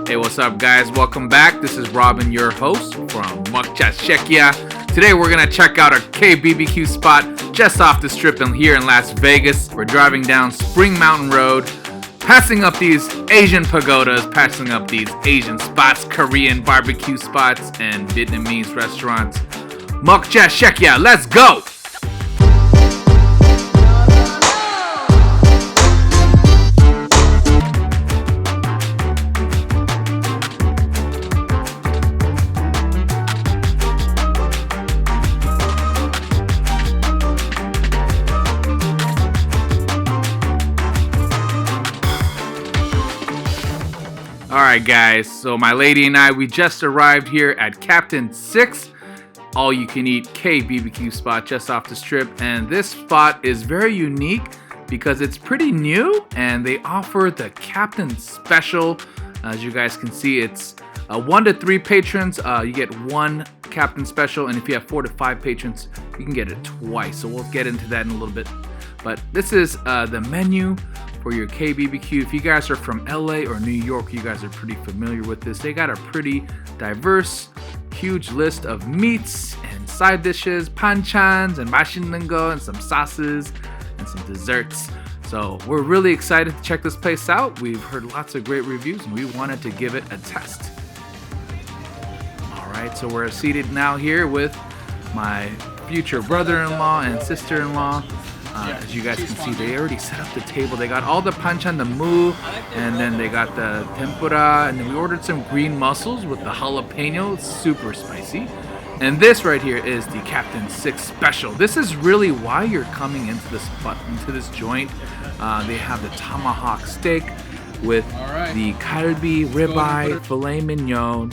Hey, what's up, guys? Welcome back. This is Robin, your host from Mukja Shekiya. Today, we're gonna check out our KBBQ spot just off the strip here in Las Vegas. We're driving down Spring Mountain Road, passing up these Asian pagodas, passing up these Asian spots, Korean barbecue spots, and Vietnamese restaurants. Mukja Shekiya, let's go! Alright guys, so my lady and I, we just arrived here at Captain 6, all you can eat KBBQ spot just off the strip, and this spot is very unique because it's pretty new and they offer the Captain Special. As you guys can see, it's 1 to 3 patrons, you get 1 Captain Special, and if you have 4 to 5 patrons, you can get it twice, so we'll get into that in a little bit. But this is the menu for your KBBQ. If you guys are from LA or New York, you guys are pretty familiar with this. They got a pretty diverse, huge list of meats and side dishes, panchans and 맛있는 거, and some sauces and some desserts. So we're really excited to check this place out. We've heard lots of great reviews and we wanted to give it a test. Alright, so we're seated now here with my future brother-in-law and sister-in-law. As you guys can see, they already set up the table. They got all the panchan, the mu, and then they got the tempura, and then we ordered some green mussels with the jalapeno. It's super spicy. And this right here is the Captain 6 Special. This is really why you're coming into this joint. They have the tomahawk steak with the Kalbi, Ribeye, filet mignon,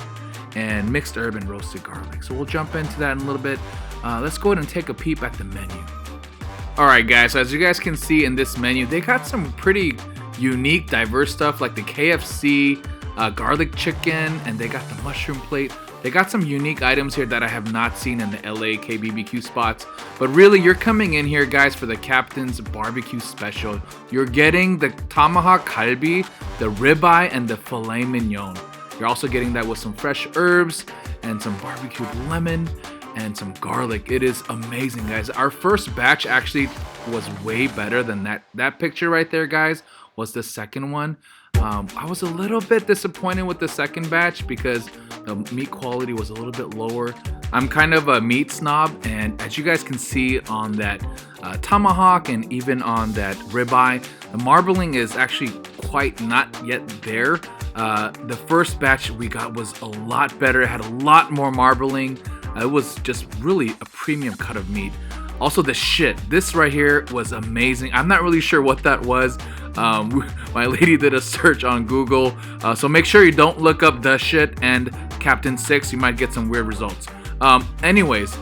and mixed herb and roasted garlic. So we'll jump into that in a little bit. Let's go ahead and take a peep at the menu. Alright guys, so as you guys can see in this menu, they got some pretty unique, diverse stuff like the KFC, garlic chicken, and they got the mushroom plate. They got some unique items here that I have not seen in the LA KBBQ spots. But really, you're coming in here, guys, for the Captain's Barbecue Special. You're getting the tomahawk kalbi, the ribeye, and the filet mignon. You're also getting that with some fresh herbs and some barbecued lemon and some garlic. It is amazing, guys. Our first batch actually was way better than that picture right there, guys, was the second one. I was a little bit disappointed with the second batch because the meat quality was a little bit lower. I'm kind of a meat snob, and as you guys can see on that tomahawk and even on that ribeye, the marbling is actually quite not yet there. The first batch we got was a lot better. It had a lot more marbling. It was just really a premium cut of meat. Also the shit, this right here was amazing. I'm not really sure what that was. My lady did a search on Google, so make sure you don't look up the shit and Captain 6. You might get some weird results. Anyways,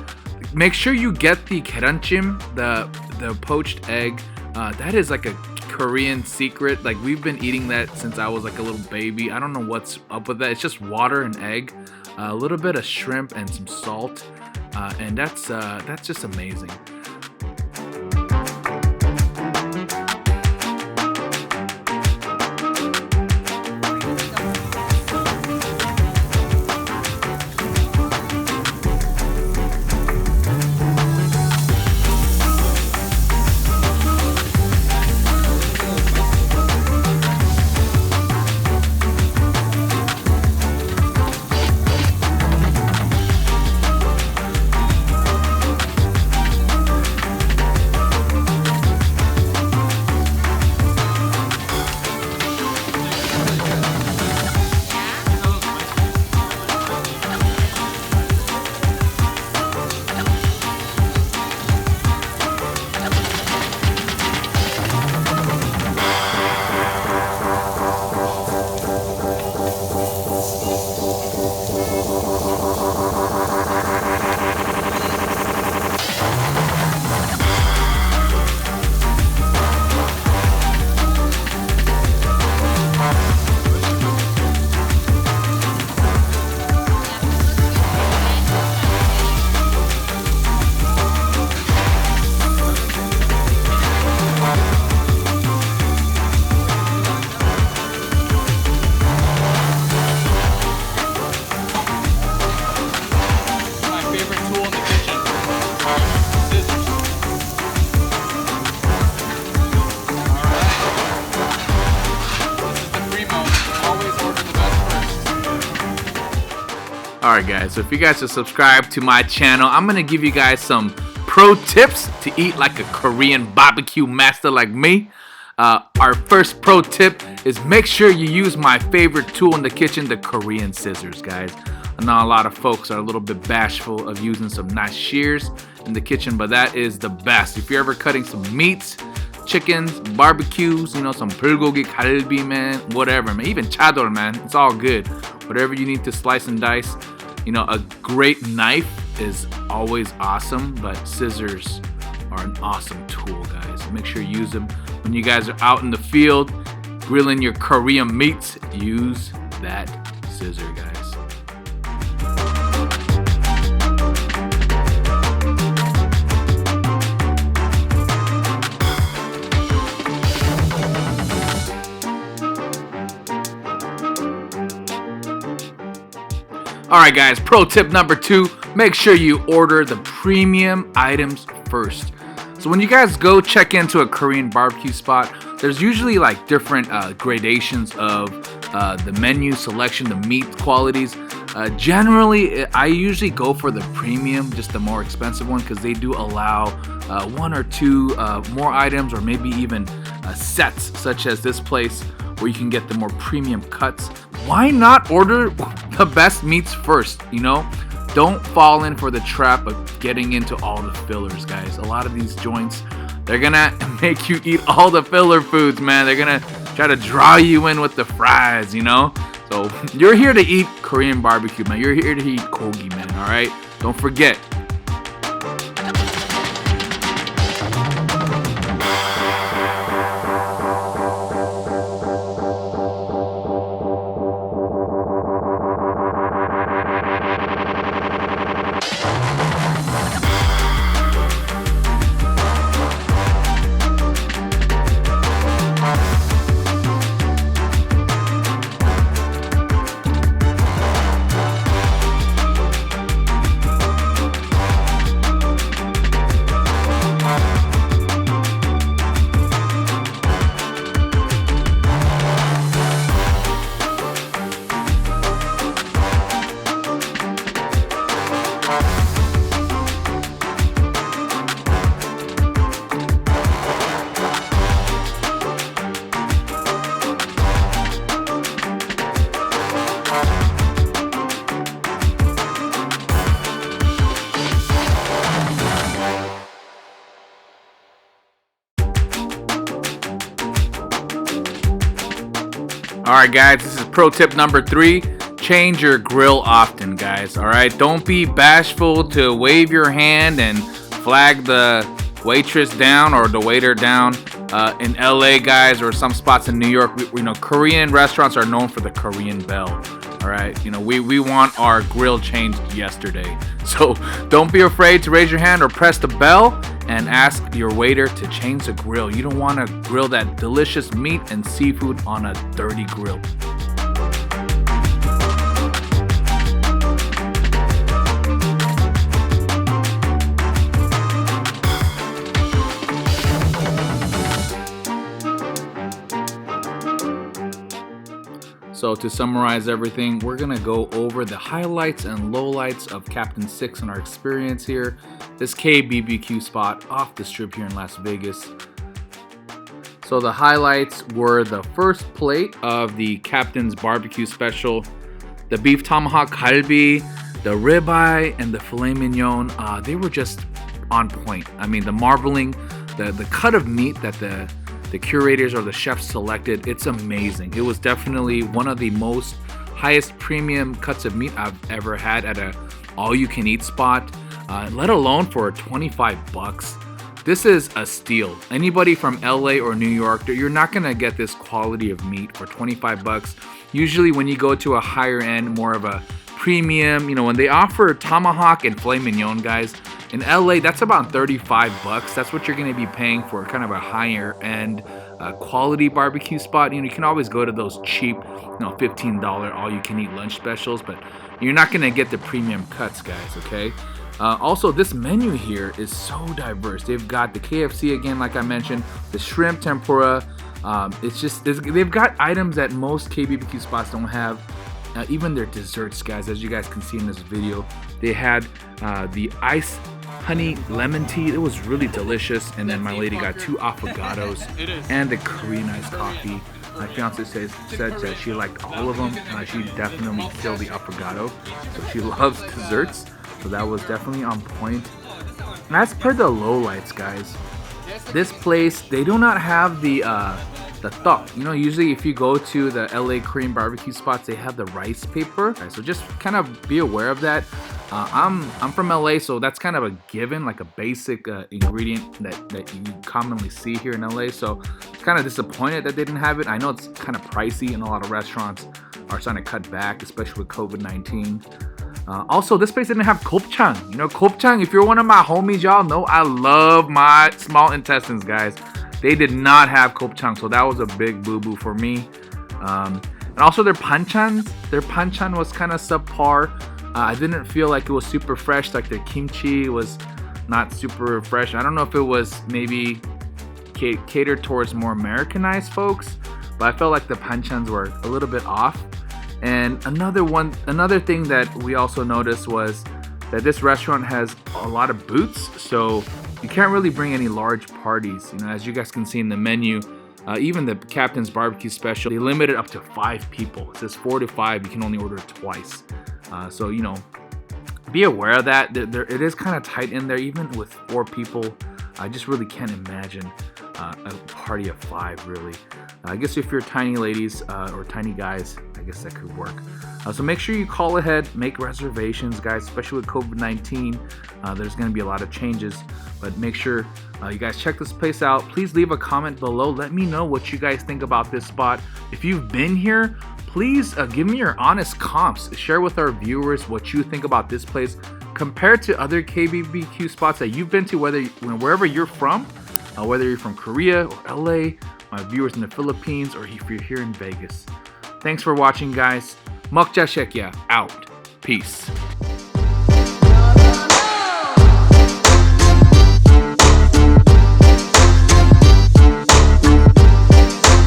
make sure you get the keranchim, the poached egg. That is like a Korean secret. Like, we've been eating that since I was like a little baby. I don't know what's up with that. It's just water and egg, a little bit of shrimp and some salt, and that's just amazing. Alright guys, so if you guys are subscribed to my channel, I'm gonna give you guys some pro tips to eat like a Korean barbecue master like me. Our first pro tip is make sure you use my favorite tool in the kitchen, the Korean scissors, guys. I know a lot of folks are a little bit bashful of using some nice shears in the kitchen, but that is the best. If you're ever cutting some meats, chickens, barbecues, you know, some bulgogi, kalbi, man, whatever, man, even chador, man, it's all good. Whatever you need to slice and dice, you know, a great knife is always awesome, but scissors are an awesome tool, guys. Make sure you use them when you guys are out in the field grilling your Korean meats. Use that scissor, guys. Alright guys, pro tip number 2, make sure you order the premium items first. So when you guys go check into a Korean barbecue spot, there's usually like different gradations of the menu selection, the meat qualities. Generally, I usually go for the premium, just the more expensive one, because they do allow 1 or 2 more items, or maybe even sets, such as this place where you can get the more premium cuts. Why not order the best meats first, you know? Don't fall in for the trap of getting into all the fillers, guys. A lot of these joints, they're gonna make you eat all the filler foods, man. They're gonna try to draw you in with the fries, you know? So you're here to eat Korean barbecue, man. You're here to eat gogi, man, all right? Don't forget. Alright guys, this is pro tip number 3. Change your grill often, guys. Alright, don't be bashful to wave your hand and flag the waitress down or the waiter down. In LA, guys, or some spots in New York, you know, Korean restaurants are known for the Korean bell. Alright, you know, we want our grill changed yesterday. So don't be afraid to raise your hand or press the bell and ask your waiter to change the grill. You don't want to grill that delicious meat and seafood on a dirty grill. So to summarize everything, we're gonna go over the highlights and lowlights of Captain 6 and our experience here. This KBBQ spot off the strip here in Las Vegas. So the highlights were the first plate of the Captain's Barbecue Special, the Beef Tomahawk Kalbi, the Ribeye, and the filet mignon. They were just on point. I mean, the marbling, the cut of meat that the curators or the chefs selected, it's amazing. It was definitely one of the most highest premium cuts of meat I've ever had at a all-you-can-eat spot, let alone for 25 bucks. This is a steal. Anybody from LA or New York, you're not gonna get this quality of meat for 25 bucks. Usually when you go to a higher end, more of a premium, you know, when they offer tomahawk and filet mignon, guys, in LA, that's about 35 bucks. That's what you're gonna be paying for kind of a higher end quality barbecue spot. You know, you can always go to those cheap, you know, $15 all-you-can-eat lunch specials, but you're not gonna get the premium cuts, guys, okay? Also, this menu here is so diverse. They've got the KFC again, like I mentioned, the shrimp tempura. They've got items that most KBBQ spots don't have. even their desserts, guys. As you guys can see in this video, they had the iced honey lemon tea. It was really delicious. And then my lady got 2 affogatos and the Korean iced coffee. My fiance said that she liked all of them. She definitely killed the affogato, so she loves desserts. So that was definitely on point. And as per the lowlights, guys, this place, they do not have the thok. You know, usually if you go to the LA Korean barbecue spots, they have the rice paper. So just kind of be aware of that. I'm from LA, so that's kind of a given, like a basic ingredient that you commonly see here in LA. So it's kind of disappointed that they didn't have it. I know it's kind of pricey, and a lot of restaurants are starting to cut back, especially with COVID-19. Also, this place didn't have gopchang. You know, gopchang, if you're one of my homies, y'all know I love my small intestines, guys. They did not have gopchang, so that was a big boo-boo for me. And also their panchan was kind of subpar. I didn't feel like it was super fresh. Like their kimchi was not super fresh. I don't know if it was maybe catered towards more Americanized folks, but I felt like the panchans were a little bit off. And another thing that we also noticed was that this restaurant has a lot of booths, so you can't really bring any large parties. You know, as you guys can see in the menu, even the Captain's Barbecue Special, they limited up to 5 people. It says 4 to 5. You can only order twice. So, you know, be aware of that. It is kind of tight in there, even with 4 people. I just really can't imagine a party of 5, really. I guess if you're tiny ladies or tiny guys, I guess that could work. So make sure you call ahead, make reservations, guys, especially with COVID-19. There's going to be a lot of changes, but make sure you guys check this place out. Please leave a comment below. Let me know what you guys think about this spot. If you've been here, please give me your honest comps. Share with our viewers what you think about this place compared to other KBBQ spots that you've been to, wherever you're from, whether you're from Korea or LA, my viewers in the Philippines, or if you're here in Vegas. Thanks for watching, guys. Mukja Shekiya out. Peace.